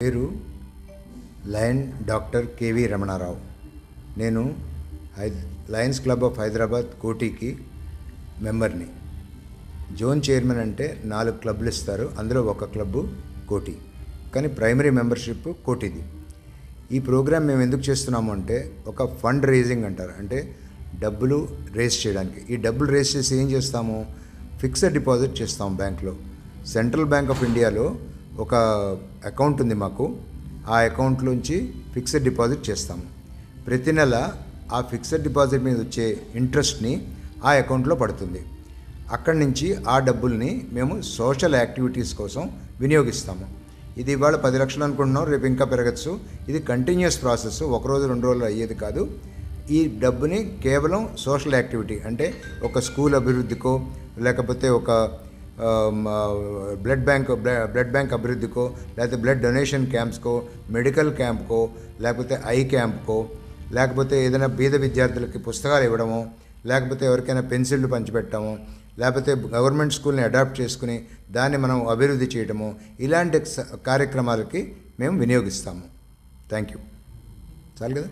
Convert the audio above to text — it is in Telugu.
పేరు లయన్ డాక్టర్ కేవి రమణారావు. నేను లయన్స్ క్లబ్ ఆఫ్ హైదరాబాద్ కోటికి మెంబర్ని. జోన్ చైర్మన్ అంటే 4 క్లబ్లు ఇస్తారు, అందులో ఒక క్లబ్బు కోటి, కానీ ప్రైమరీ మెంబర్షిప్ కోటిది. ఈ ప్రోగ్రామ్ మేము ఎందుకు చేస్తున్నాము అంటే ఒక ఫండ్ రేజింగ్ అంటారు, అంటే డబ్బులు రేస్ చేయడానికి. ఈ డబ్బులు రేస్ చేసి ఏం చేస్తాము, ఫిక్స్డ్ డిపాజిట్ చేస్తాము బ్యాంక్లో. సెంట్రల్ బ్యాంక్ ఆఫ్ ఇండియాలో ఒక అకౌంట్ ఉంది మాకు. ఆ అకౌంట్లోంచి ఫిక్స్డ్ డిపాజిట్ చేస్తాము. ప్రతి నెల ఆ ఫిక్స్డ్ డిపాజిట్ మీద వచ్చే ఇంట్రెస్ట్ని ఆ అకౌంట్లో పడుతుంది. అక్కడి నుంచి ఆ డబ్బుల్ని మేము సోషల్ యాక్టివిటీస్ కోసం వినియోగిస్తాము. ఇది ఇవాళ 10 లక్షలు అనుకుంటున్నాం, రేపు ఇంకా పెరగచ్చు. ఇది కంటిన్యూస్ ప్రాసెస్, ఒకరోజు 2 రోజులు అయ్యేది కాదు. ఈ డబ్బుని కేవలం సోషల్ యాక్టివిటీ, అంటే ఒక స్కూల్ అభివృద్ధికో, లేకపోతే ఒక బ్లడ్ బ్యాంక్ అభివృద్ధికో, లేకపోతే బ్లడ్ డొనేషన్ క్యాంప్స్కో, మెడికల్ క్యాంప్కో, లేకపోతే ఐ క్యాంప్కో, లేకపోతే ఏదైనా బీద విద్యార్థులకి పుస్తకాలు ఇవ్వడమో, లేకపోతే ఎవరికైనా పెన్సిళ్ళు పంచిపెట్టడమో, లేకపోతే గవర్నమెంట్ స్కూల్ని అడాప్ట్ చేసుకుని దాన్ని మనం అభివృద్ధి చేయడము, ఇలాంటి కార్యక్రమాలకి మేము వినియోగిస్తాము. Thank you. చాలు కదా.